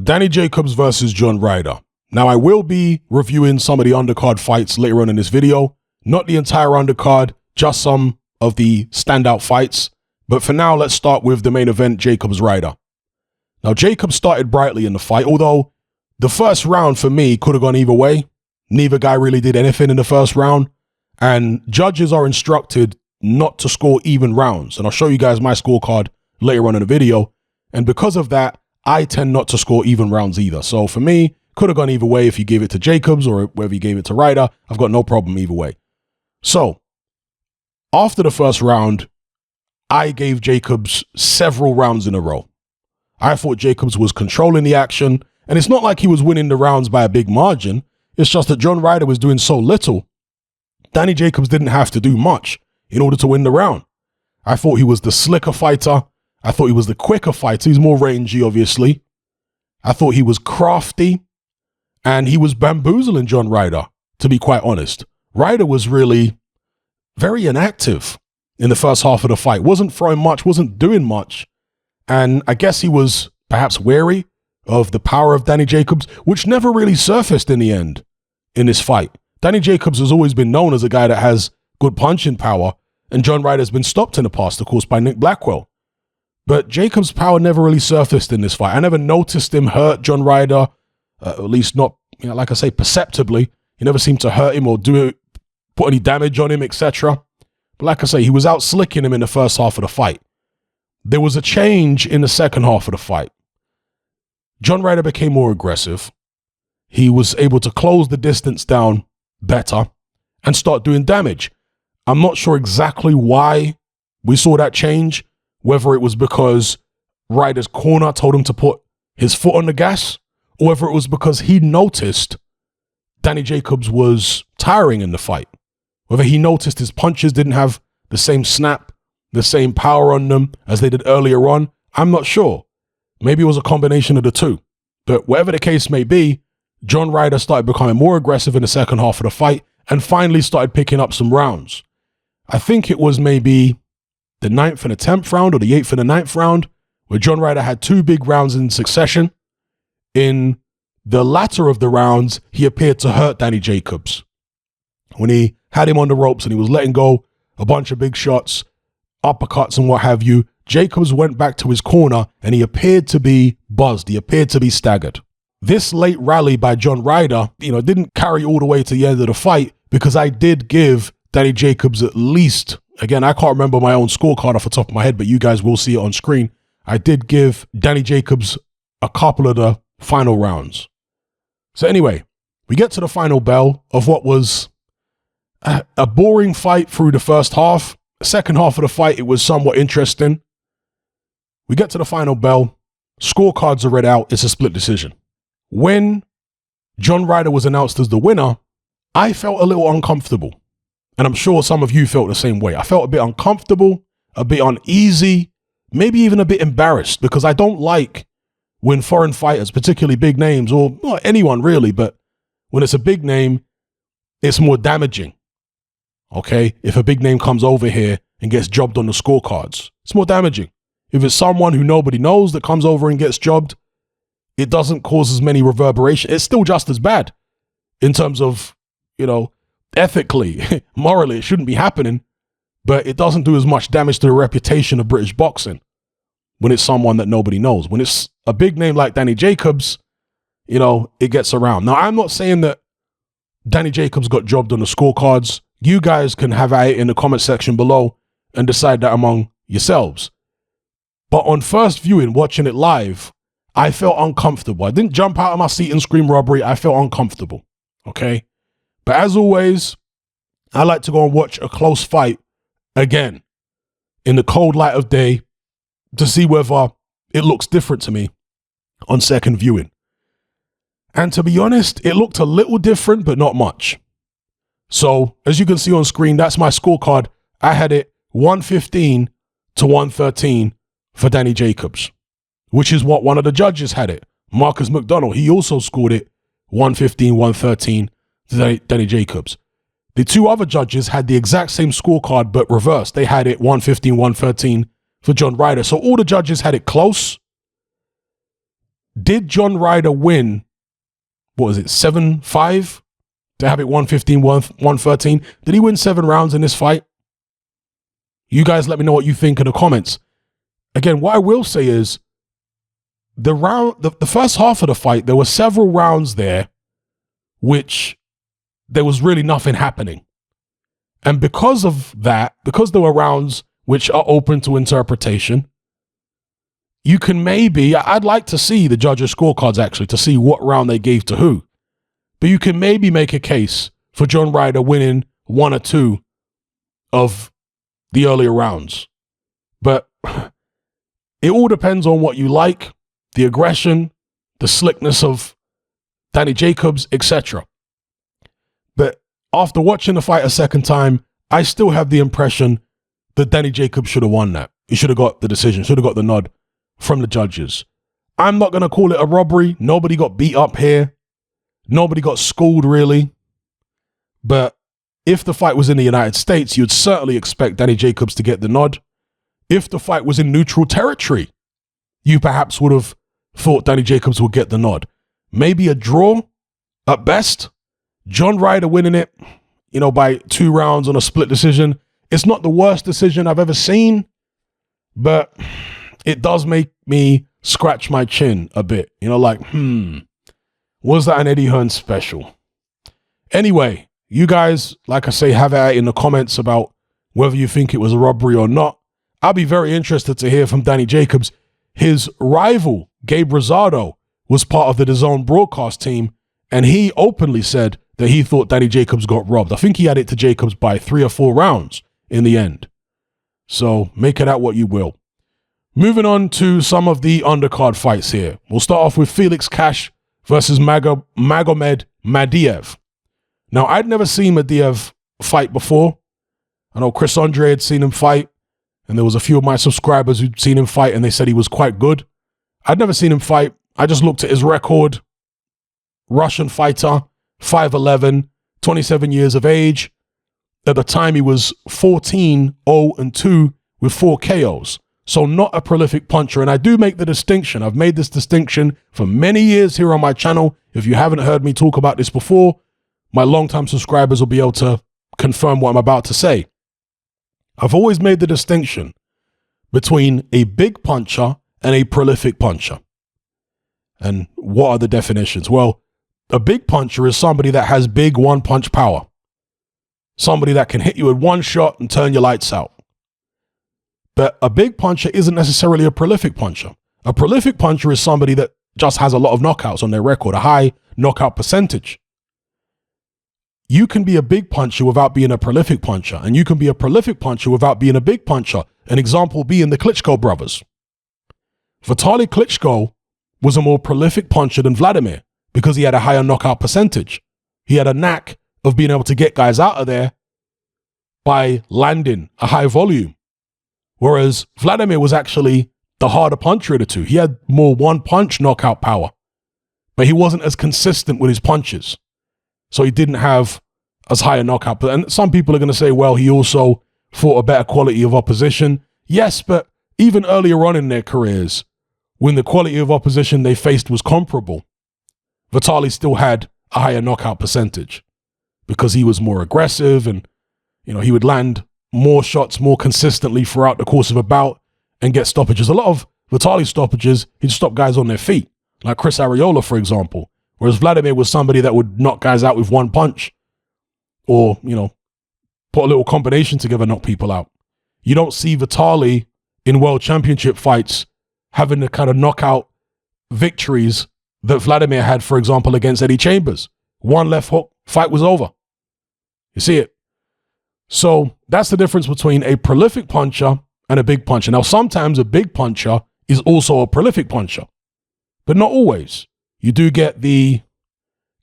Danny Jacobs versus John Ryder. Now, I will be reviewing some of the undercard fights later on in this video. Not the entire undercard, just some of the standout fights. But for now, let's start with the main event, Jacobs-Ryder. Now, Jacobs started brightly in the fight, although the first round for me could have gone either way. Neither guy really did anything in the first round. And judges are instructed not to score even rounds. And I'll show you guys my scorecard later on in the video. And because of that, I tend not to score even rounds either. So for me, could have gone either way if you gave it to Jacobs or whether you gave it to Ryder. I've got no problem either way. So after the first round, I gave Jacobs several rounds in a row. I thought Jacobs was controlling the action, and it's not like he was winning the rounds by a big margin. It's just that John Ryder was doing so little. Danny Jacobs didn't have to do much in order to win the round. I thought he was the slicker fighter. I thought he was the quicker fighter. He's more rangy, obviously. I thought he was crafty, and he was bamboozling John Ryder, to be quite honest. Ryder was really very inactive in the first half of the fight. Wasn't throwing much, wasn't doing much. And I guess he was perhaps wary of the power of Danny Jacobs, which never really surfaced in the end in this fight. Danny Jacobs has always been known as a guy that has good punching power, and John Ryder's been stopped in the past, of course, by Nick Blackwell. But Jacobs' power never really surfaced in this fight. I never noticed him hurt John Ryder, at least not, like I say, perceptibly. He never seemed to hurt him or put any damage on him, etc. But like I say, he was out slicking him in the first half of the fight. There was a change in the second half of the fight. John Ryder became more aggressive. He was able to close the distance down better and start doing damage. I'm not sure exactly why we saw that change, whether it was because Ryder's corner told him to put his foot on the gas, or whether it was because he noticed Danny Jacobs was tiring in the fight. Whether he noticed his punches didn't have the same snap, the same power on them as they did earlier on, I'm not sure. Maybe it was a combination of the two. But whatever the case may be, John Ryder started becoming more aggressive in the second half of the fight and finally started picking up some rounds. I think it was maybe the 9th and the 10th round or the 8th and the 9th round where John Ryder had two big rounds in succession. In the latter of the rounds, he appeared to hurt Danny Jacobs. When he had him on the ropes and he was letting go a bunch of big shots, uppercuts and what have you, Jacobs went back to his corner and he appeared to be buzzed. He appeared to be staggered. This late rally by John Ryder, didn't carry all the way to the end of the fight because I did give Danny Jacobs at least, again, I can't remember my own scorecard off the top of my head, but you guys will see it on screen. I did give Danny Jacobs a couple of the final rounds. So anyway, we get to the final bell of what was a boring fight through the first half. The second half of the fight, it was somewhat interesting. We get to the final bell. Scorecards are read out. It's a split decision. When John Ryder was announced as the winner, I felt a little uncomfortable. And I'm sure some of you felt the same way. I felt a bit uncomfortable, a bit uneasy, maybe even a bit embarrassed because I don't like when foreign fighters, particularly big names, or well, anyone really, but when it's a big name, it's more damaging. Okay? If a big name comes over here and gets jobbed on the scorecards, it's more damaging. If it's someone who nobody knows that comes over and gets jobbed, it doesn't cause as many reverberation. It's still just as bad in terms of, ethically, morally, it shouldn't be happening, but it doesn't do as much damage to the reputation of British boxing when it's someone that nobody knows. When it's a big name like Danny Jacobs, it gets around. Now, I'm not saying that Danny Jacobs got jobbed on the scorecards. You guys can have at it in the comment section below and decide that among yourselves. But on first viewing, watching it live, I felt uncomfortable. I didn't jump out of my seat and scream robbery. I felt uncomfortable. Okay? But as always, I like to go and watch a close fight again in the cold light of day to see whether it looks different to me on second viewing. And to be honest, it looked a little different, but not much. So as you can see on screen, that's my scorecard. I had it 115 to 113 for Danny Jacobs, which is what one of the judges had it. Marcus McDonald, he also scored it 115, 113 to Danny Jacobs. The two other judges had the exact same scorecard, but reversed. They had it 115, 113 for John Ryder. So all the judges had it close. did John Ryder win, what was it, 7-5 to have it 115, 113? Did he win 7 rounds in this fight? You guys let me know what you think in the comments. Again, what I will say is the first half of the fight, there were several rounds there which there was really nothing happening. And because of that, because there were rounds which are open to interpretation, you can maybe, I'd like to see the judges' scorecards actually to see what round they gave to who. But you can maybe make a case for John Ryder winning 1 or 2 of the earlier rounds. But it all depends on what you like, the aggression, the slickness of Danny Jacobs, etc. But after watching the fight a second time, I still have the impression that Danny Jacobs should have won that. He should have got the decision, should have got the nod from the judges. I'm not going to call it a robbery. Nobody got beat up here. Nobody got schooled, really. But if the fight was in the United States, you'd certainly expect Danny Jacobs to get the nod. If the fight was in neutral territory, you perhaps would have thought Danny Jacobs would get the nod. Maybe a draw at best. John Ryder winning it, by 2 rounds on a split decision. It's not the worst decision I've ever seen, but it does make me scratch my chin a bit. Was that an Eddie Hearn special? Anyway, you guys, like I say, have it out in the comments about whether you think it was a robbery or not. I'll be very interested to hear from Danny Jacobs. His rival, Gabe Rosado, was part of the DAZN broadcast team, and he openly said that he thought Danny Jacobs got robbed. I think he had it to Jacobs by 3 or 4 rounds in the end. So make it out what you will. Moving on to some of the undercard fights here. We'll start off with Felix Cash versus Magomed Madiev. Now, I'd never seen Madiev fight before. I know Chris Andre had seen him fight, and there was a few of my subscribers who'd seen him fight, and they said he was quite good. I'd never seen him fight. I just looked at his record. Russian fighter, 5'11", 27 years of age. At the time, he was 14-0-2 with 4 KOs. So not a prolific puncher. And I do make the distinction. I've made this distinction for many years here on my channel. If you haven't heard me talk about this before, my longtime subscribers will be able to confirm what I'm about to say. I've always made the distinction between a big puncher and a prolific puncher. And what are the definitions? Well, a big puncher is somebody that has big one-punch power. Somebody that can hit you with one shot and turn your lights out. But a big puncher isn't necessarily a prolific puncher. A prolific puncher is somebody that just has a lot of knockouts on their record, a high knockout percentage. You can be a big puncher without being a prolific puncher, and you can be a prolific puncher without being a big puncher. An example being the Klitschko brothers. Vitaly Klitschko was a more prolific puncher than Vladimir because he had a higher knockout percentage. He had a knack of being able to get guys out of there by landing a high volume. Whereas Vladimir was actually the harder puncher of the two. He had more one-punch knockout power, but he wasn't as consistent with his punches. So he didn't have as high a knockout. And some people are going to say, well, he also fought a better quality of opposition. Yes, but even earlier on in their careers, when the quality of opposition they faced was comparable, Vitaly still had a higher knockout percentage because he was more aggressive and, he would land more shots more consistently throughout the course of a bout and get stoppages. A lot of Vitaly's stoppages, he'd stop guys on their feet, like Chris Arreola, for example. Whereas Vladimir was somebody that would knock guys out with one punch or, put a little combination together, knock people out. You don't see Vitaly in world championship fights having the kind of knockout victories that Vladimir had, for example, against Eddie Chambers. One left hook, fight was over. You see it? So that's the difference between a prolific puncher and a big puncher. Now, sometimes a big puncher is also a prolific puncher, but not always. You do get the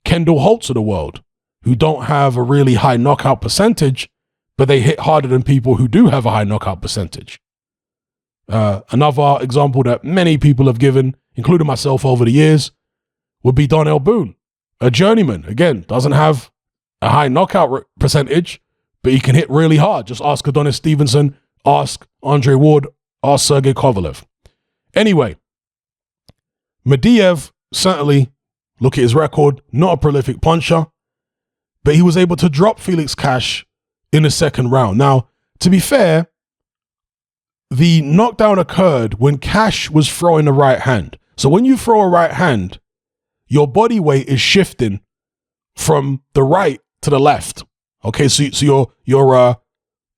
Kendall Holtz of the world who don't have a really high knockout percentage, but they hit harder than people who do have a high knockout percentage. Another example that many people have given, including myself over the years, would be Donnell Boone, a journeyman. Again, doesn't have a high knockout percentage, but he can hit really hard. Just ask Adonis Stevenson, ask Andre Ward, ask Sergey Kovalev. Anyway, Madiev certainly, look at his record, not a prolific puncher, but he was able to drop Felix Cash in the second round. Now, to be fair, the knockdown occurred when Cash was throwing the right hand. So when you throw a right hand, your body weight is shifting from the right to the left. Okay, so your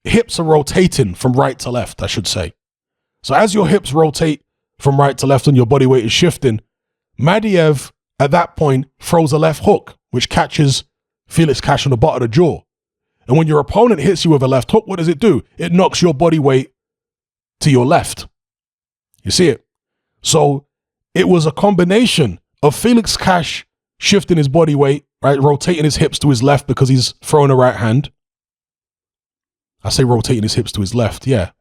hips are rotating from right to left, I should say. So as your hips rotate from right to left and your body weight is shifting, Madiev at that point throws a left hook, which catches Felix Cash on the bottom of the jaw. And when your opponent hits you with a left hook, what does it do? It knocks your body weight to your left. You see it? So it was a combination of Felix Cash shifting his body weight, right, rotating his hips to his left because he's throwing a right hand. I say rotating his hips to his left, yeah.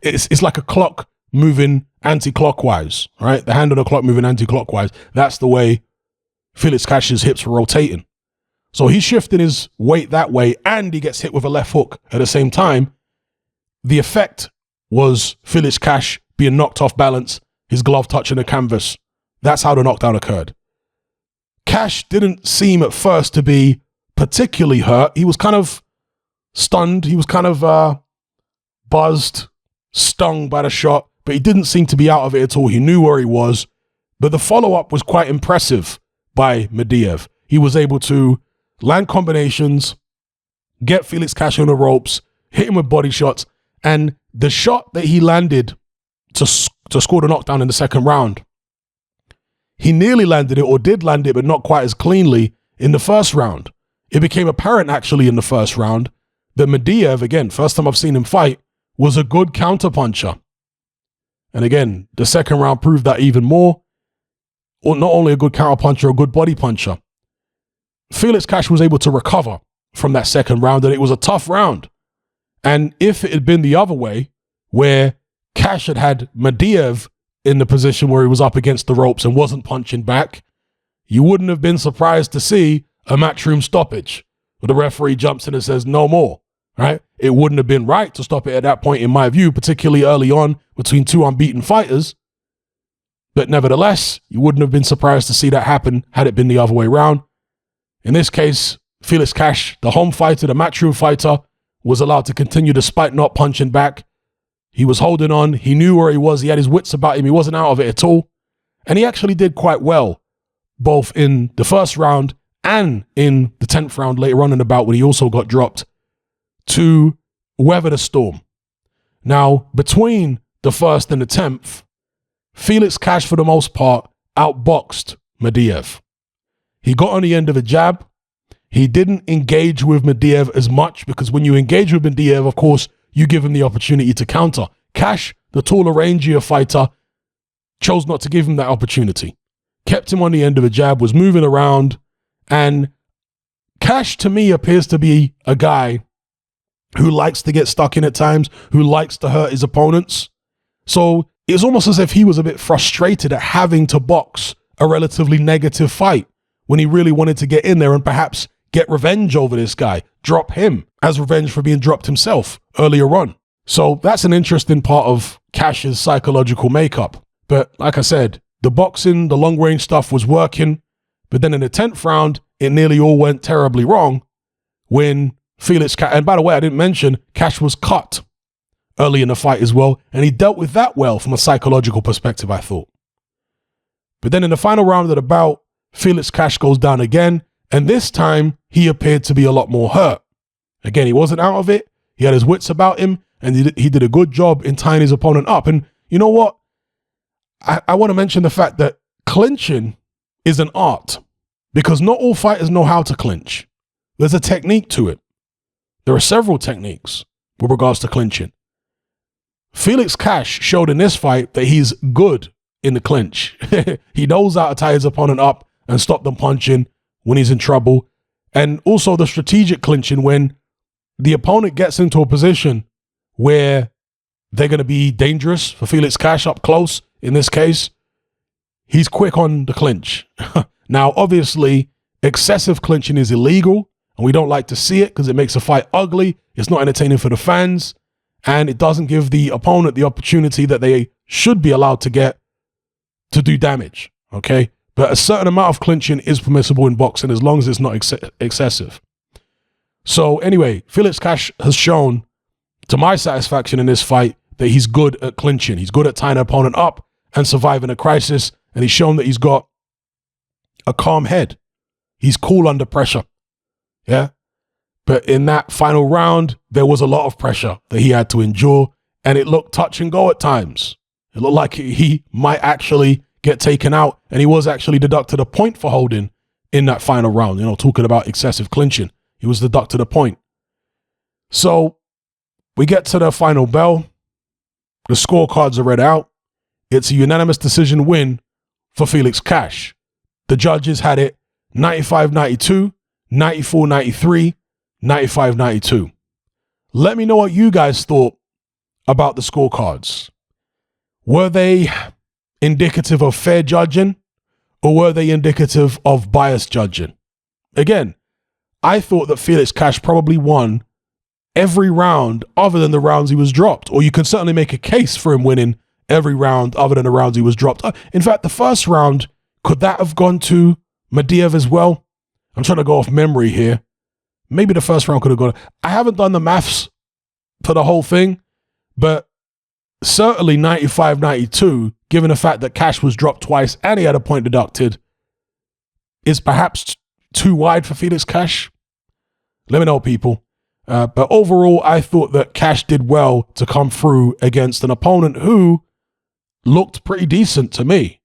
It's like a clock moving anti-clockwise, right? The hand on the clock moving anti-clockwise. That's the way Felix Cash's hips were rotating. So he's shifting his weight that way and he gets hit with a left hook at the same time. The effect was Felix Cash being knocked off balance, his glove touching the canvas. That's how the knockdown occurred. Cash didn't seem at first to be particularly hurt. He was kind of stunned. He was kind of buzzed, stung by the shot, but he didn't seem to be out of it at all. He knew where he was. But the follow-up was quite impressive by Madiev. He was able to land combinations, get Felix Cash on the ropes, hit him with body shots, and the shot that he landed to score the knockdown in the second round, he nearly landed it, or did land it, but not quite as cleanly in the first round. It became apparent actually in the first round that Madiev, again, first time I've seen him fight, was a good counterpuncher. And again, the second round proved that even more. Or not only a good counterpuncher, a good body puncher. Felix Cash was able to recover from that second round, and it was a tough round. And if it had been the other way, where Cash had Madiev in the position where he was up against the ropes and wasn't punching back, you wouldn't have been surprised to see a matchroom stoppage where the referee jumps in and says no more, right? It wouldn't have been right to stop it at that point, in my view, particularly early on between two unbeaten fighters. But nevertheless, you wouldn't have been surprised to see that happen had it been the other way around. In this case, Felix Cash, the home fighter, the matchroom fighter, was allowed to continue despite not punching back. He was holding on. He knew where he was. He had his wits about him. He wasn't out of it at all. And he actually did quite well, both in the first round and in the 10th round later on in the bout when he also got dropped, to weather the storm. Now, between the first and the 10th, Felix Cash, for the most part, outboxed Madiev. He got on the end of a jab. He didn't engage with Madiev as much because when you engage with Madiev, of course, you give him the opportunity to counter. Cash, the taller, rangier fighter, chose not to give him that opportunity. Kept him on the end of a jab, was moving around, and Cash, to me, appears to be a guy who likes to get stuck in at times, who likes to hurt his opponents. So it's almost as if he was a bit frustrated at having to box a relatively negative fight when he really wanted to get in there and perhaps get revenge over this guy, drop him as revenge for being dropped himself earlier on. So that's an interesting part of Cash's psychological makeup. But like I said, the boxing, the long range stuff was working. But then in the 10th round, it nearly all went terribly wrong when Felix Cash, and by the way, I didn't mention, Cash was cut early in the fight as well. And he dealt with that well from a psychological perspective, I thought. But then in the final round of the bout, Felix Cash goes down again. And this time, he appeared to be a lot more hurt. Again, he wasn't out of it. He had his wits about him, and he did a good job in tying his opponent up. And you know what? I want to mention the fact that clinching is an art, because not all fighters know how to clinch. There's a technique to it. There are several techniques with regards to clinching. Felix Cash showed in this fight that he's good in the clinch. He knows how to tie his opponent up and stop them punching when he's in trouble. And also the strategic clinching when the opponent gets into a position where they're going to be dangerous for Felix Cash up close. In this case, he's quick on the clinch. Now, obviously, excessive clinching is illegal, and we don't like to see it because it makes a fight ugly. It's not entertaining for the fans, and it doesn't give the opponent the opportunity that they should be allowed to get to do damage, okay? but a certain amount of clinching is permissible in boxing as long as it's not excessive. So anyway, Felix Cash has shown, to my satisfaction in this fight, that he's good at clinching. He's good at tying an opponent up and surviving a crisis, and he's shown that he's got a calm head. He's cool under pressure. Yeah. But in that final round, there was a lot of pressure that he had to endure, and it looked touch and go at times. It looked like he might actually get taken out, and he was actually deducted a point for holding in that final round. You know, talking about excessive clinching, he was deducted a point. So we get to the final bell. The scorecards are read out. It's a unanimous decision win for Felix Cash. The judges had it 95-92, 94-93, 95-92. Let me know what you guys thought about the scorecards. Were they indicative of fair judging, or were they indicative of biased judging? Again, I thought that Felix Cash probably won every round other than the rounds he was dropped, or you can certainly make a case for him winning every round other than the rounds he was dropped. In fact, the first round, could that have gone to Mediev as well? I'm trying to go off memory here. Maybe the first round could have gone. I haven't done the maths for the whole thing, but certainly 95-92, given the fact that Cash was dropped twice and he had a point deducted, is perhaps too wide for Felix Cash. Let me know, people. But overall, I thought that Cash did well to come through against an opponent who looked pretty decent to me.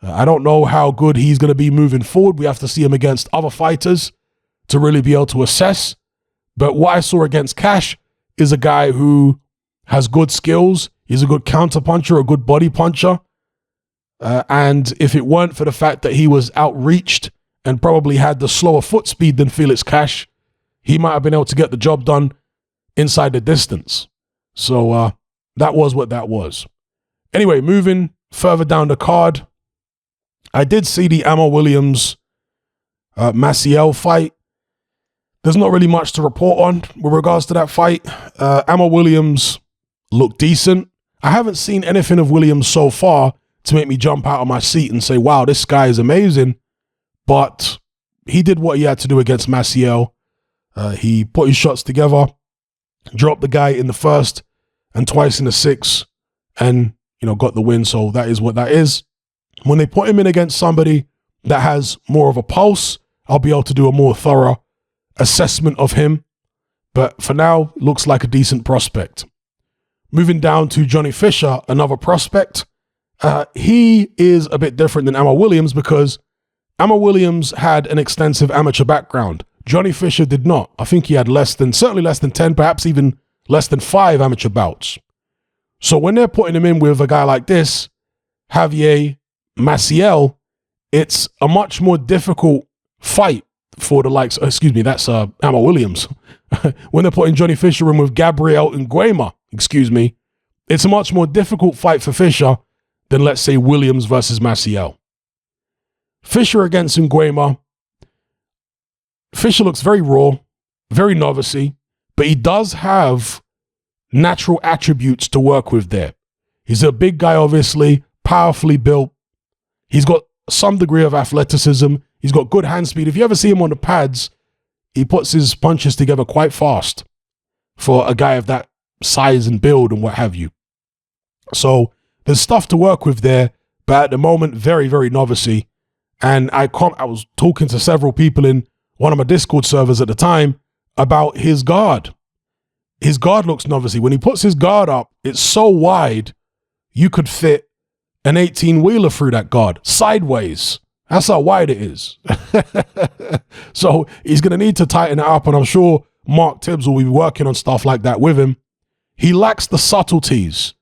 I don't know how good he's going to be moving forward. We have to see him against other fighters to really be able to assess. But what I saw against Cash is a guy who has good skills. He's a good counter puncher, a good body puncher. And if it weren't for the fact that he was outreached and probably had the slower foot speed than Felix Cash, he might have been able to get the job done inside the distance. So that was what that was. Anyway, moving further down the card, I did see the Ammo Williams Maciel fight. There's not really much to report on with regards to that fight. Ammo Williams looked decent. I haven't seen anything of Williams so far to make me jump out of my seat and say, wow, this guy is amazing. But he did what he had to do against Maciel. He put his shots together, dropped the guy in the first and twice in the sixth, and, you know, got the win. So that is what that is. When they put him in against somebody that has more of a pulse, I'll be able to do a more thorough assessment of him. But for now, looks like a decent prospect. Moving down to Johnny Fisher, another prospect. He is a bit different than Ammo Williams because Ammo Williams had an extensive amateur background. Johnny Fisher did not. I think he had certainly less than 10, perhaps even less than 5 amateur bouts. So when they're putting him in with a guy like this, Javier Maciel, it's a much more difficult fight for the likes, that's Ammo Williams. When they're putting Johnny Fisher in with Gabriel Nguema, it's a much more difficult fight for Fisher than, let's say, Williams versus Maciel. Fisher against Nguema. Fisher looks very raw, very novice-y, but he does have natural attributes to work with there. He's a big guy, obviously, powerfully built. He's got some degree of athleticism. He's got good hand speed. If you ever see him on the pads, he puts his punches together quite fast for a guy of that size and build and what have you. So there's stuff to work with there, but at the moment, very, very novice-y. And I was talking to several people in one of my Discord servers at the time about his guard. His guard looks novice-y. When he puts his guard up, it's so wide, you could fit an 18-wheeler through that guard, sideways. That's how wide it is. So he's going to need to tighten it up, and I'm sure Mark Tibbs will be working on stuff like that with him. He lacks the subtleties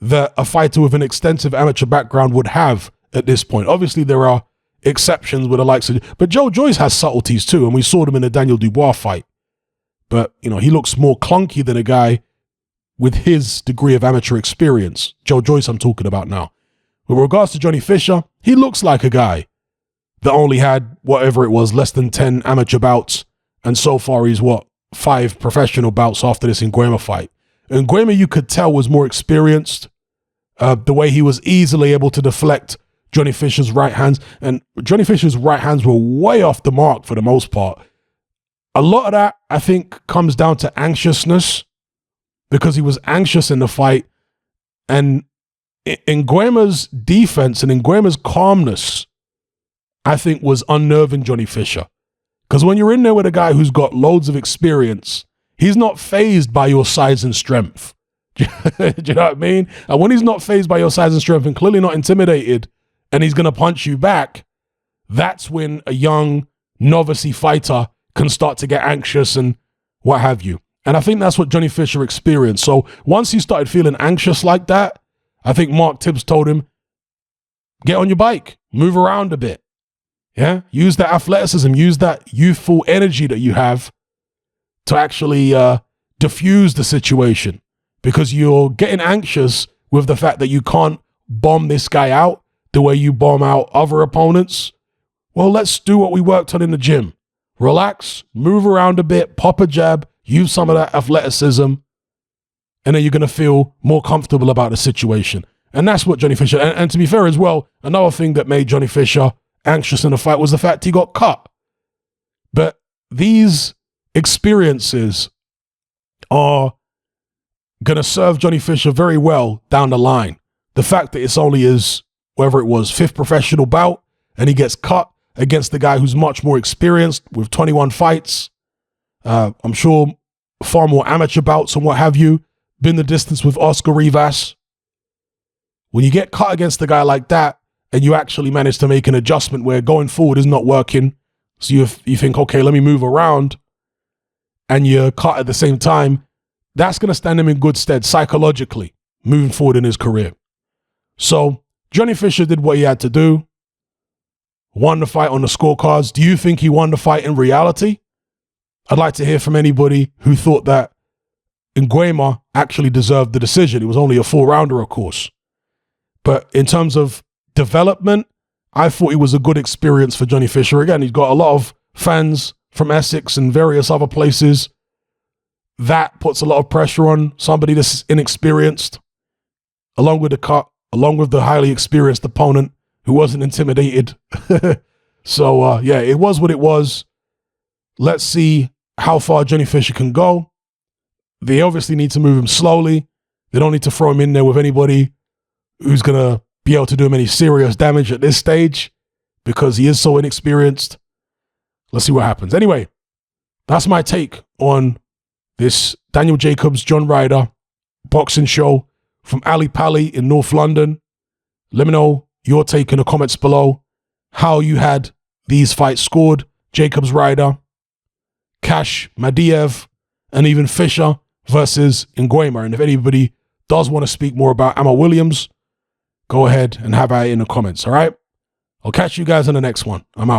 that a fighter with an extensive amateur background would have at this point. Obviously, there are exceptions with the likes of, but Joe Joyce has subtleties too, and we saw them in the Daniel Dubois fight. But, you know, he looks more clunky than a guy with his degree of amateur experience. Joe Joyce I'm talking about now. With regards to Johnny Fisher, he looks like a guy that only had, whatever it was, less than 10 amateur bouts, and so far he's, 5 professional bouts after this Nguema fight. Nguema, you could tell, was more experienced. The way he was easily able to deflect Johnny Fisher's right hands. And Johnny Fisher's right hands were way off the mark for the most part. A lot of that, I think, comes down to anxiousness, because he was anxious in the fight. And Nguema's defense and Nguema's calmness, I think, was unnerving Johnny Fisher. Because when you're in there with a guy who's got loads of experience, he's not fazed by your size and strength. Do you know what I mean? And when he's not fazed by your size and strength and clearly not intimidated, and he's going to punch you back, that's when a young novice fighter can start to get anxious and what have you. And I think that's what Johnny Fisher experienced. So once he started feeling anxious like that, I think Mark Tibbs told him, get on your bike, move around a bit. Yeah, use that athleticism, use that youthful energy that you have to actually diffuse the situation, because you're getting anxious with the fact that you can't bomb this guy out the way you bomb out other opponents. Well, let's do what we worked on in the gym. Relax, move around a bit, pop a jab, use some of that athleticism, and then you're going to feel more comfortable about the situation. And that's what Johnny Fisher, and to be fair as well, another thing that made Johnny Fisher anxious in the fight was the fact he got cut. But these experiences are going to serve Johnny Fisher very well down the line. The fact that it's only his, whether it was 5th professional bout, and he gets cut against the guy who's much more experienced with 21 fights. I'm sure far more amateur bouts and what have you, been the distance with Oscar Rivas. When you get cut against a guy like that, and you actually manage to make an adjustment where going forward is not working, so you think, okay, let me move around, and you're cut at the same time, that's going to stand him in good stead psychologically moving forward in his career. So Johnny Fisher did what he had to do, won the fight on the scorecards. Do you think he won the fight in reality? I'd like to hear from anybody who thought that Nguema actually deserved the decision. It was only a 4-rounder, of course. But in terms of development, I thought it was a good experience for Johnny Fisher. Again, he's got a lot of fans from Essex and various other places. That puts a lot of pressure on somebody that's inexperienced, along with the cut, along with the highly experienced opponent who wasn't intimidated. So, yeah, it was what it was. Let's see how far Johnny Fisher can go. They obviously need to move him slowly. They don't need to throw him in there with anybody who's going to be able to do him any serious damage at this stage, because he is so inexperienced. Let's see what happens. Anyway, that's my take on this Daniel Jacobs, John Ryder boxing show from Ali Pali in North London. Let me know your take in the comments below, how you had these fights scored. Jacobs, Ryder, Cash, Madiev, and even Fisher versus Nguema. And if anybody does want to speak more about Amma Williams, go ahead and have at it in the comments, all right? I'll catch you guys in the next one. I'm out.